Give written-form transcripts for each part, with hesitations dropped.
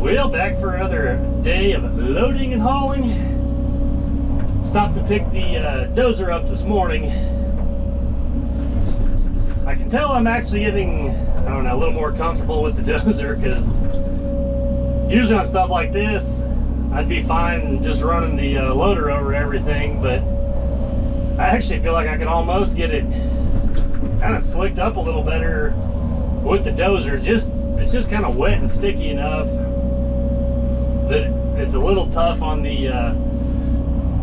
Well, back for another day of loading and hauling. Stopped to pick the Dozer up this morning. I can tell I'm actually getting, I don't know, a little more comfortable with the Dozer, because usually on stuff like this, I'd be fine just running the loader over everything, but I actually feel like I can almost get it kind of slicked up a little better with the Dozer. It's just kind of wet and sticky enough that it's a little tough on the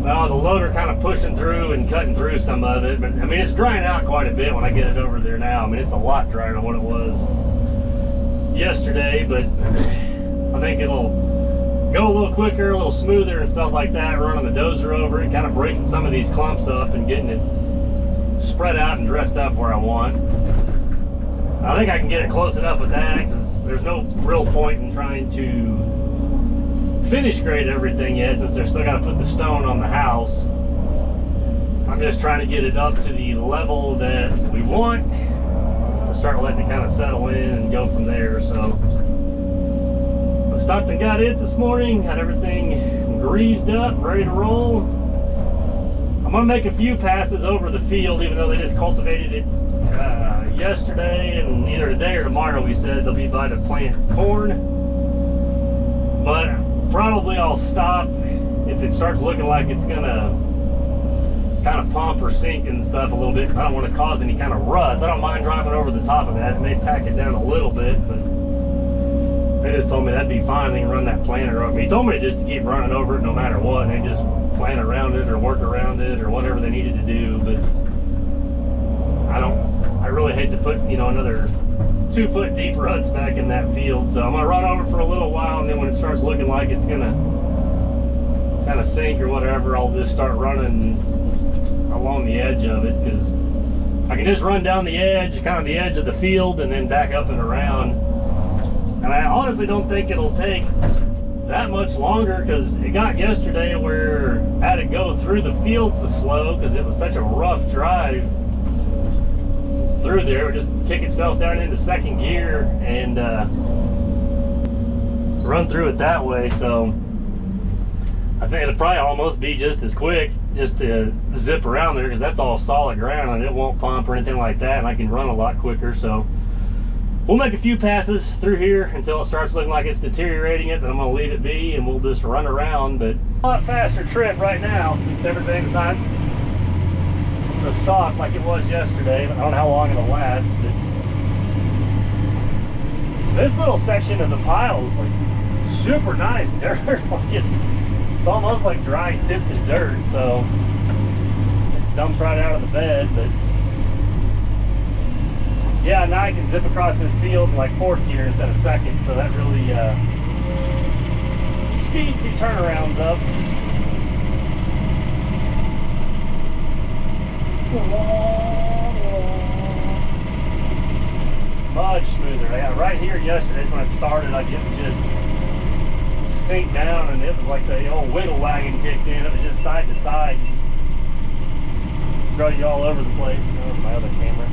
loader kind of pushing through and cutting through some of it. But I mean, it's drying out quite a bit when I get it over there now. I mean, it's a lot drier than what it was yesterday, but I think it'll go a little quicker, a little smoother and stuff like that, running the Dozer over it, kind of breaking some of these clumps up and getting it spread out and dressed up where I want. I think I can get it close enough with that, because there's no real point in trying to finish grade everything yet, since they're still got to put the stone on the house. I'm just trying to get it up to the level that we want to start letting it kind of settle in and go from there. So I stopped and got it this morning, had everything greased up, ready to roll. I'm gonna make a few passes over the field, even though they just cultivated it yesterday, and either today or tomorrow we said they'll be by to plant corn. But probably I'll stop if it starts looking like it's gonna kind of pump or sink and stuff a little bit. I don't want to cause any kind of ruts. I don't mind driving over the top of that. It may pack it down a little bit, but they just told me that'd be fine. They can run that planter over me. He told me just to keep running over it no matter what, and they just plant around it or work around it or whatever they needed to do. But I really hate to put, you know, another 2 foot deep ruts back in that field. So I'm gonna run over for a little while, and then when it starts looking like it's gonna kind of sink or whatever, I'll just start running along the edge of it, because I can just run down the edge, kind of the edge of the field, and then back up and around. And I honestly don't think it'll take that much longer, because it got yesterday where I had to go through the field so slow because it was such a rough drive through there. It would just kick itself down into second gear and run through it that way. So I think it'll probably almost be just as quick just to zip around there, because that's all solid ground and it won't pump or anything like that, and I can run a lot quicker. So we'll make a few passes through here until it starts looking like it's deteriorating it, then I'm going to leave it be and we'll just run around. But a lot faster trip right now, since everything's not so soft like it was yesterday. But I don't know how long it'll last. But this little section of the pile is like super nice dirt. Like it's almost like dry sifted dirt, so it dumps right out of the bed. But yeah, now I can zip across this field in like 4th gear instead of 2nd, so that really speeds the turnarounds up. Much smoother. Yeah, right here yesterday when it started, I get to just sink down, and it was like the old wiggle wagon kicked in. It was just side to side, just throw you all over the place. That was my other camera.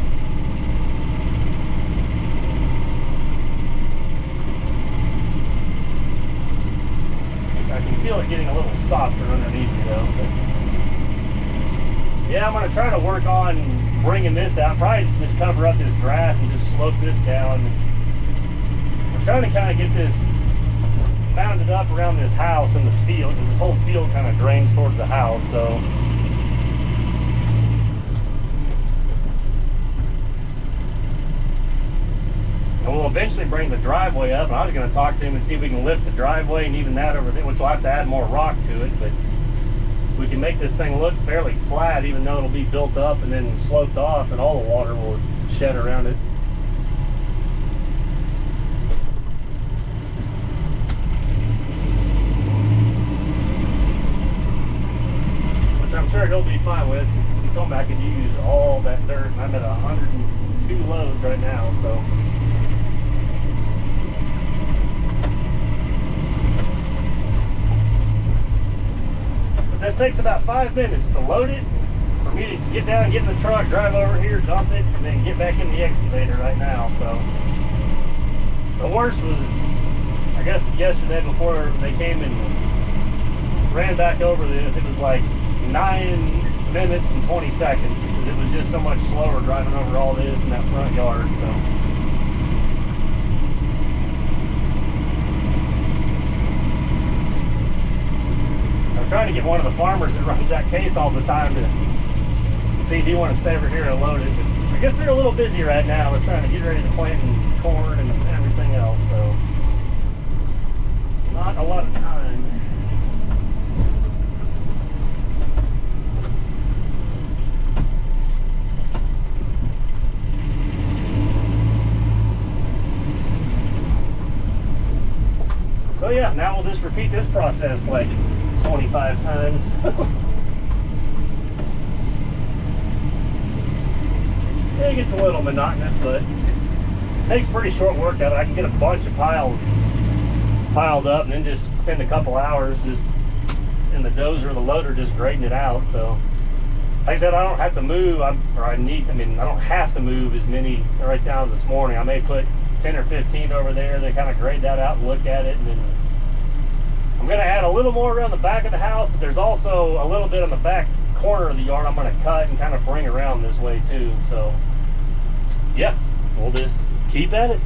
I can feel it getting a little softer underneath me though. But yeah, I'm going to try to work on bringing this out. Probably just cover up this grass and just slope this down. I'm trying to kind of get this bounded up around this house and this field, because this whole field kind of drains towards the house. So and we'll eventually bring the driveway up, and I was going to talk to him and see if we can lift the driveway and even that over there, which will have to add more rock to it. But we can make this thing look fairly flat, even though it'll be built up and then sloped off, and all the water will shed around it. Which I'm sure he'll be fine with. He told me I could use all that dirt, and I'm at 102 loads right now, so. This takes about 5 minutes to load it, for me to get down, get in the truck, drive over here, dump it, and then get back in the excavator right now. So the worst was I I guess yesterday before they came and ran back over this, it was like 9 minutes and 20 seconds because it was just so much slower driving over all this in that front yard. So I was trying to get one of the farmers that runs that case all the time to see if he wanted to stay over here and load it. But I guess they're a little busy right now. They're trying to get ready to plant corn and everything else, so not a lot of time. So yeah, now we'll just repeat this process like 25 times. It gets a little monotonous, but it makes pretty short work out of it. I can get a bunch of piles piled up and then just spend a couple hours just in the dozer or the loader just grading it out. So like I said, I don't have to move, I don't have to move as many right down this morning. I may put 10 or 15 over there, then kind of grade that out and look at it, and then I'm going to add a little more around the back of the house, but there's also a little bit on the back corner of the yard I'm going to cut and kind of bring around this way too. So yeah, we'll just keep at it.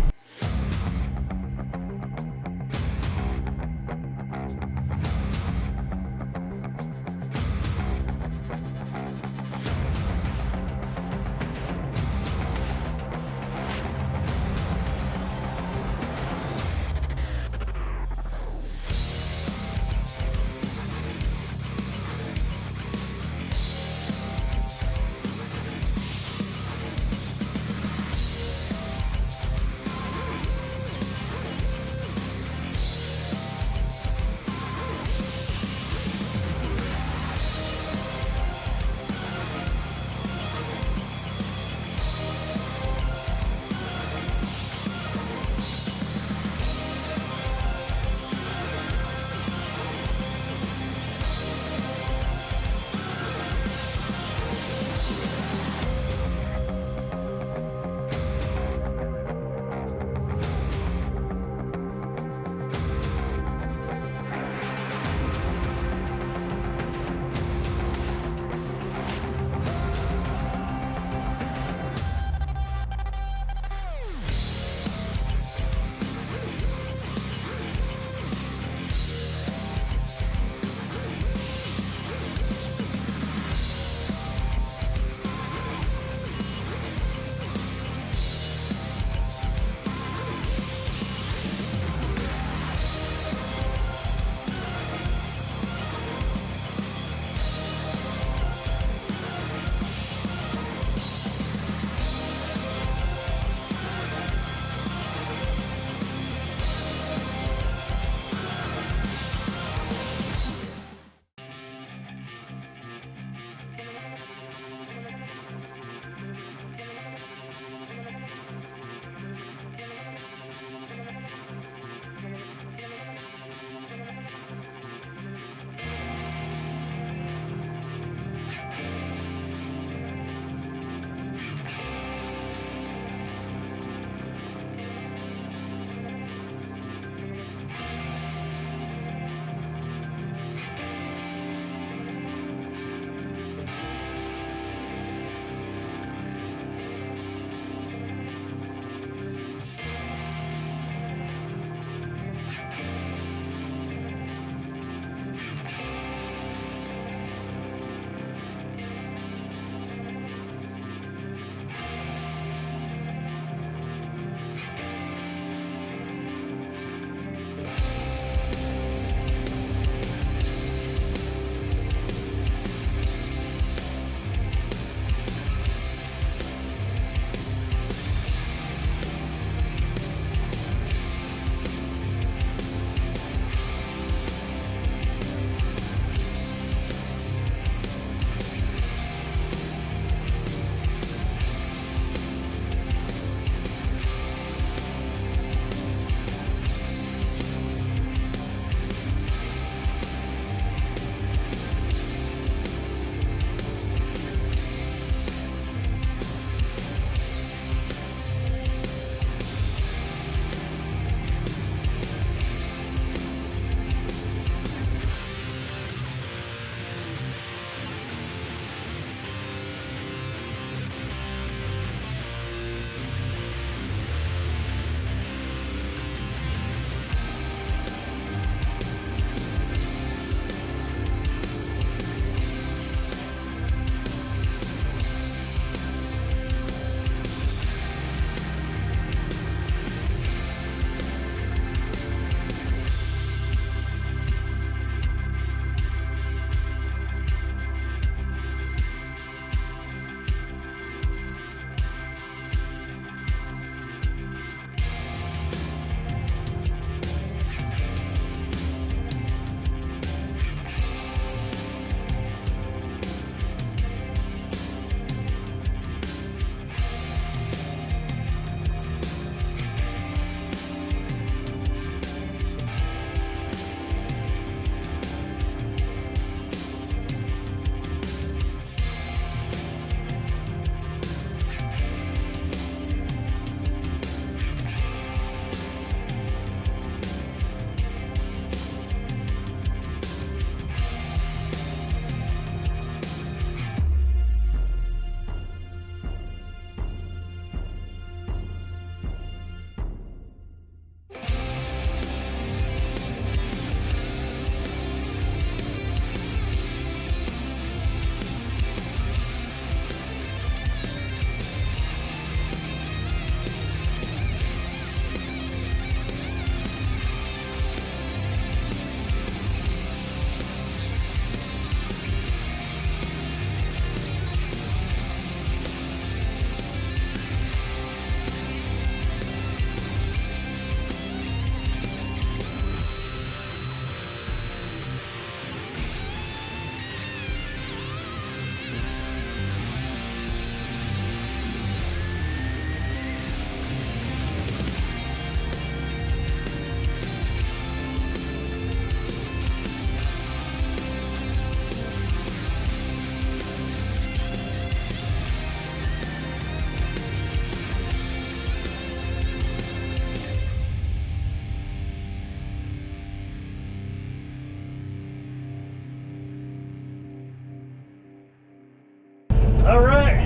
All right,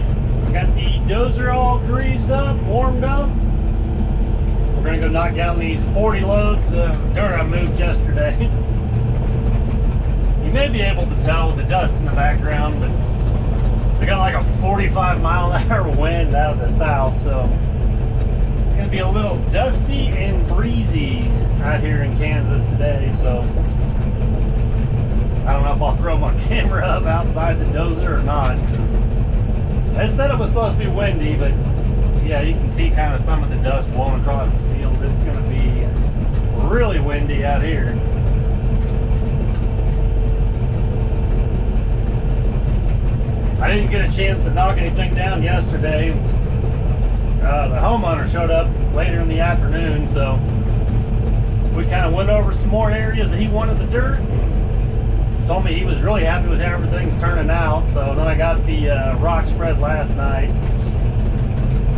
got the dozer all greased up, warmed up. We're gonna go knock down these 40 loads of dirt I moved yesterday. You may be able to tell with the dust in the background, but we got like a 45-mile-an-hour wind out of the south, so it's gonna be a little dusty and breezy out here in Kansas today. So I don't know if I'll throw my camera up outside the dozer or not, because I said it was supposed to be windy, but yeah, you can see kind of some of the dust blowing across the field. It's going to be really windy out here. I didn't get a chance to knock anything down yesterday. The homeowner showed up later in the afternoon, so we kind of went over some more areas that he wanted the dirt. Told me he was really happy with how everything's turning out. So then I got the rock spread last night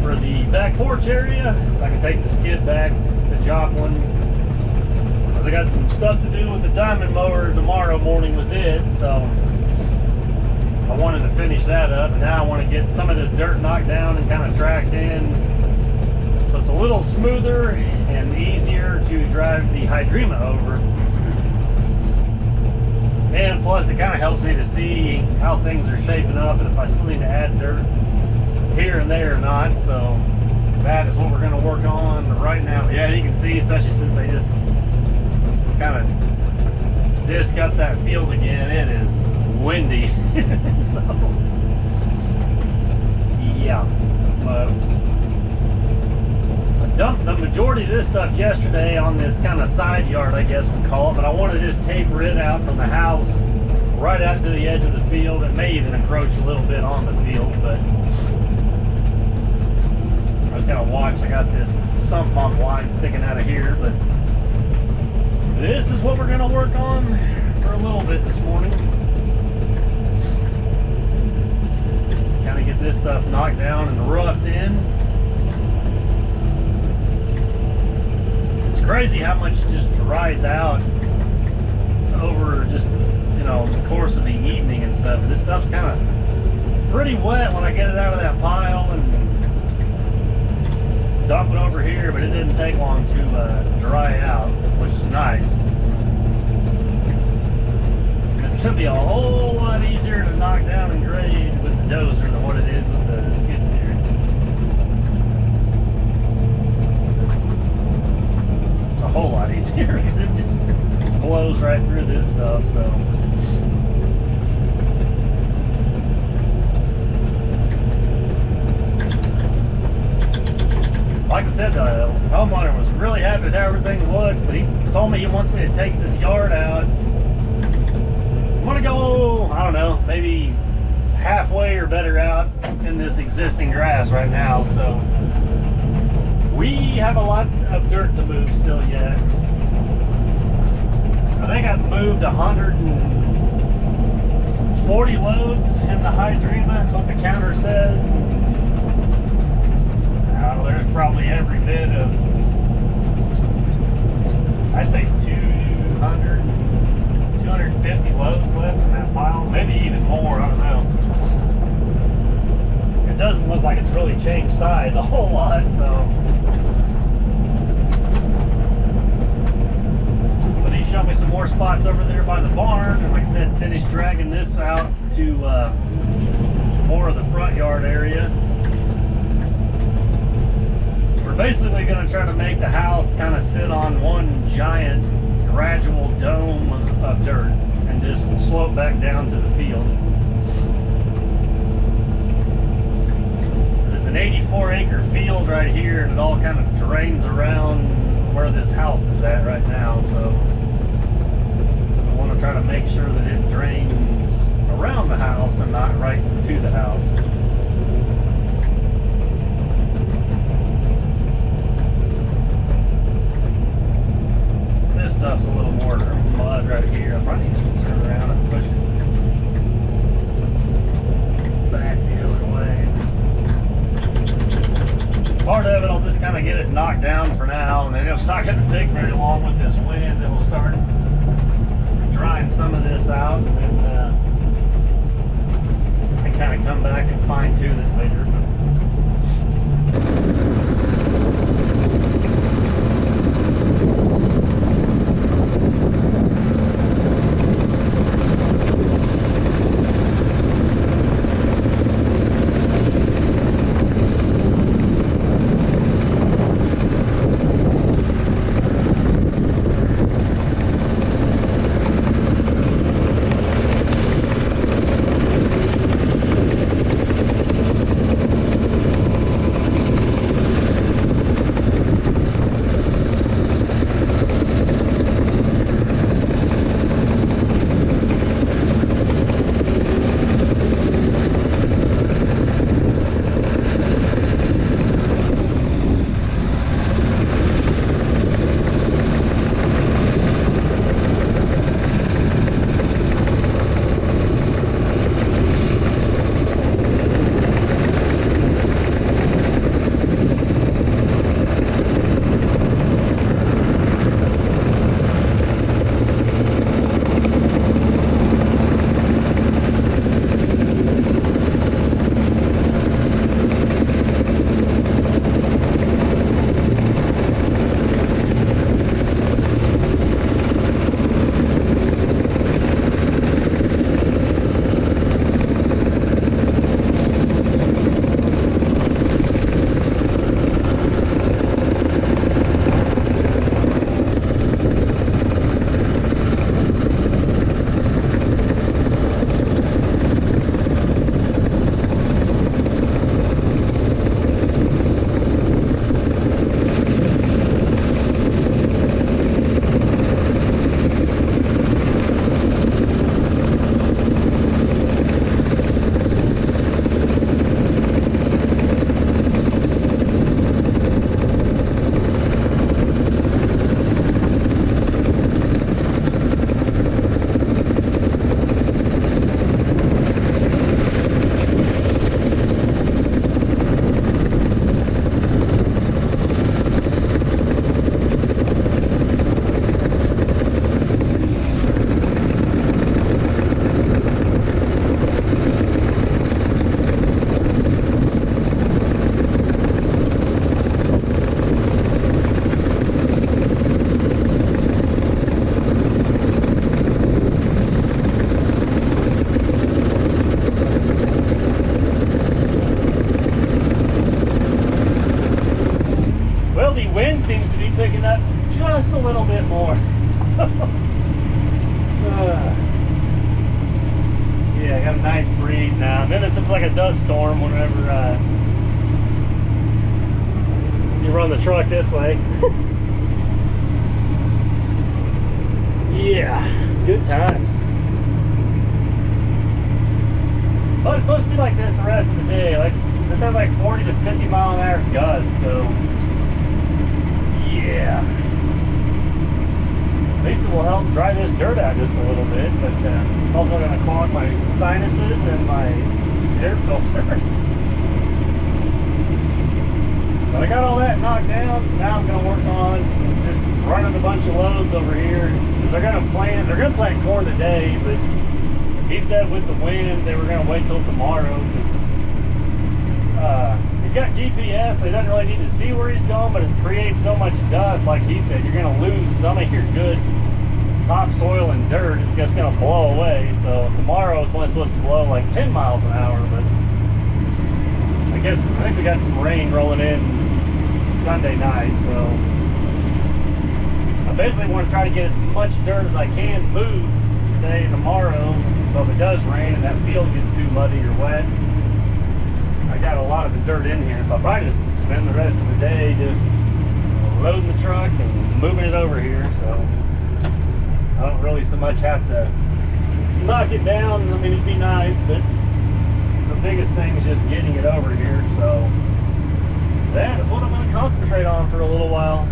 for the back porch area, so I can take the skid back to Joplin, because I got some stuff to do with the diamond mower tomorrow morning with it. So I wanted to finish that up, and now I want to get some of this dirt knocked down and kind of tracked in, so it's a little smoother and easier to drive the Hydrema over. And plus, it kind of helps me to see how things are shaping up and if I still need to add dirt here and there or not. So that is what we're going to work on right now. Yeah, you can see, especially since I just kind of disc up that field again, it is windy. So yeah, I dumped the majority of this stuff yesterday on this kind of side yard, I guess we'll call it, but I want to just taper it out from the house right out to the edge of the field. It may even encroach a little bit on the field, but I just gotta watch. I got this sump pump line sticking out of here, but this is what we're gonna work on for a little bit this morning. Kind of get this stuff knocked down and roughed in. It's crazy how much it just dries out over just, you know, the course of the evening and stuff. This stuff's kind of pretty wet when I get it out of that pile and dump it over here, but it didn't take long to dry out, which is nice. It's going to be a whole lot easier to knock down and grade with the dozer than what it is with the skid steer. It's a whole lot easier because it just blows right through this stuff. So like I said, the homeowner was really happy with how everything looks, but he told me he wants me to take this yard out. I'm gonna go, I don't know, maybe halfway or better out in this existing grass right now. So we have a lot of dirt to move still yet. I think I've moved 140 loads in the Hydrema. That's what the counter says. There's probably every bit of, I'd say 250 loads left in that pile, maybe even more, I don't know. It doesn't look like it's really changed size a whole lot, so. But he showed me some more spots over there by the barn, and like I said, finished dragging this out to more of the front yard area. We're basically going to try to make the house kind of sit on one giant gradual dome of dirt and just slope back down to the field. It's an 84-acre field right here, and it all kind of drains around where this house is at right now. So we want to try to make sure that it drains around the house and not right to the house. This stuff's a little more mud right here. I probably need to turn around and push it back the other way. Part of it, I'll just kind of get it knocked down for now, and then it's not going to take very long with this wind. Then we'll start drying some of this out, and then I kind of come back and fine tune it later. Picking up just a little bit more. Yeah, I got a nice breeze now. And then it's like a dust storm whenever you run the truck this way. Yeah, good times. But it's supposed to be like this the rest of the day. Like this has like 40 to 50 mile an hour gusts, so yeah. At least it will help dry this dirt out just a little bit, but it's also going to clog my sinuses and my air filters. But I got all that knocked down, so now I'm going to work on just running a bunch of loads over here. Because they're going to plant corn today, but he said with the wind they were going to wait till tomorrow because he's got GPS, so he doesn't really need to see where he's going, but it creates so much dust, like he said, you're going to lose some of your good topsoil and dirt. It's just going to blow away. So tomorrow it's only supposed to blow like 10 miles an hour, but I think we got some rain rolling in Sunday night, so I basically want to try to get as much dirt as I can moved today and tomorrow, so if it does rain and that field gets too muddy or wet, I got a lot of the dirt in here, so I'll probably just spend the rest of the day just loading the truck and moving it over here, so I don't really so much have to knock it down. I mean, it'd be nice, but the biggest thing is just getting it over here, so that is what I'm going to concentrate on for a little while.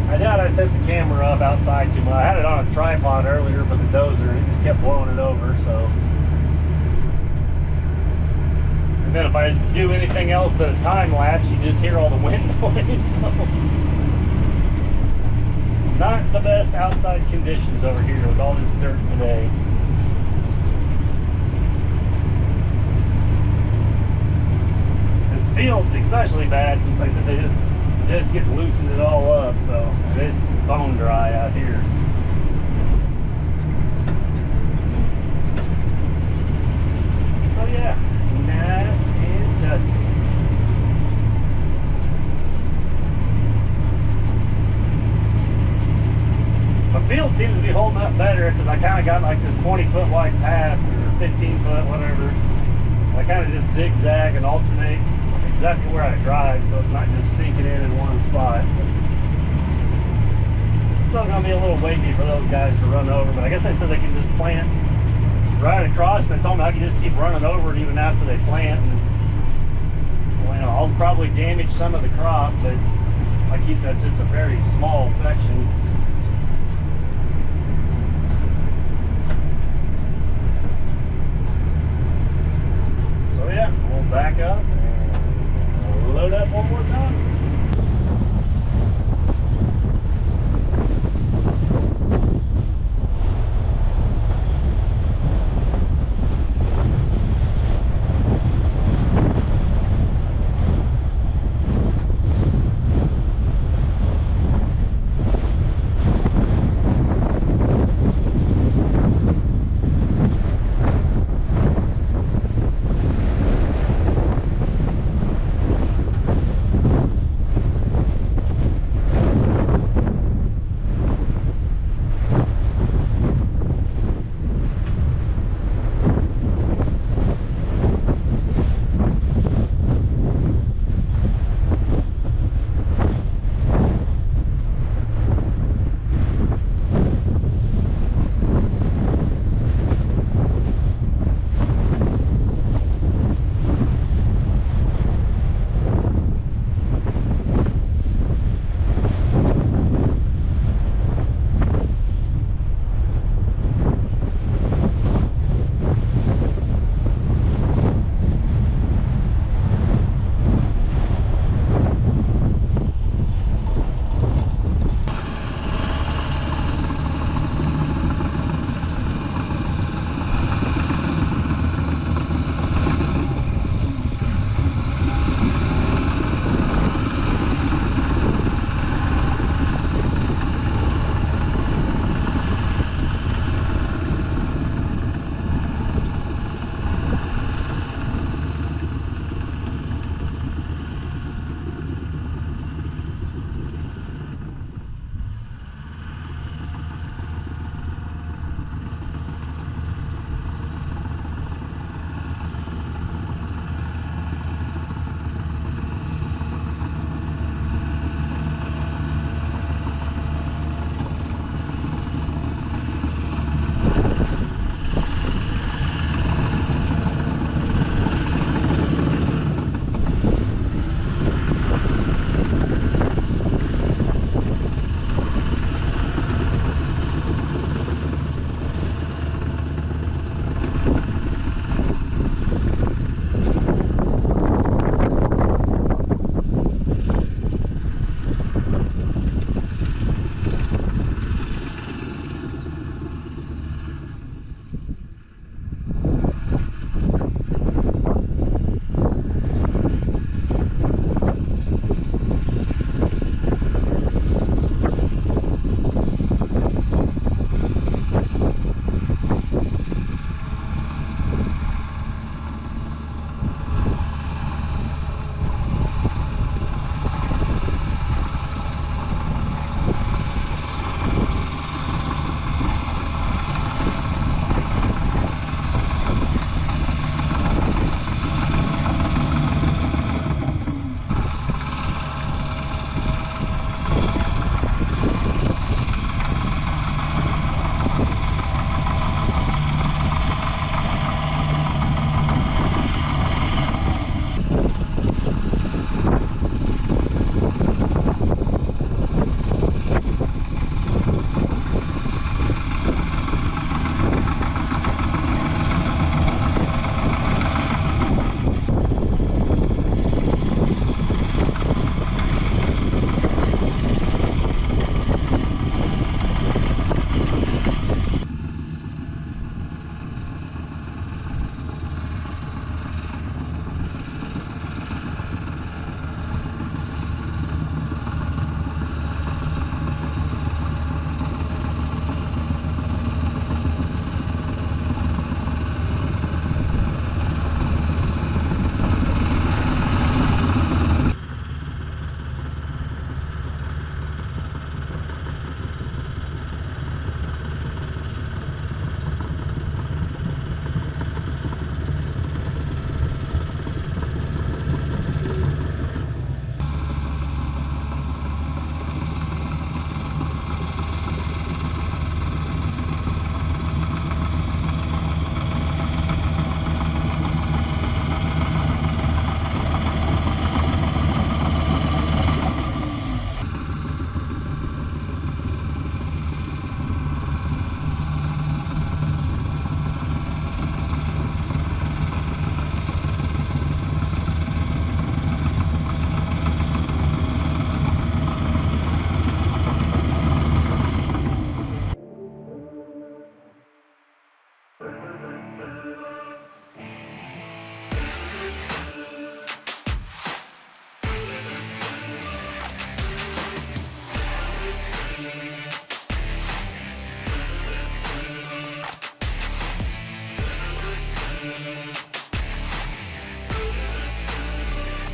I doubt I set the camera up outside too much. I had it on a tripod earlier for the Dozer, and it just kept blowing it over, so. And then if I do anything else but a time lapse, you just hear all the wind noise, so. Not the best outside conditions over here with all this dirt today. field's especially bad since, like I said, they just get loosened it all up, so it's bone dry out here. So yeah, nice and dusty. My field seems to be holding up better because I kind of got like this 20-foot wide path or 15-foot, whatever. I kind of just zigzag and alternate exactly where I drive, so it's not just sinking in one spot. It's still going to be a little wavy for those guys to run over, but I guess they said they can just plant right across, and they told me I can just keep running over it even after they plant. And, well, you know, I'll probably damage some of the crop, but like he said, it's just a very small section. So yeah, we'll back up and load up one more time.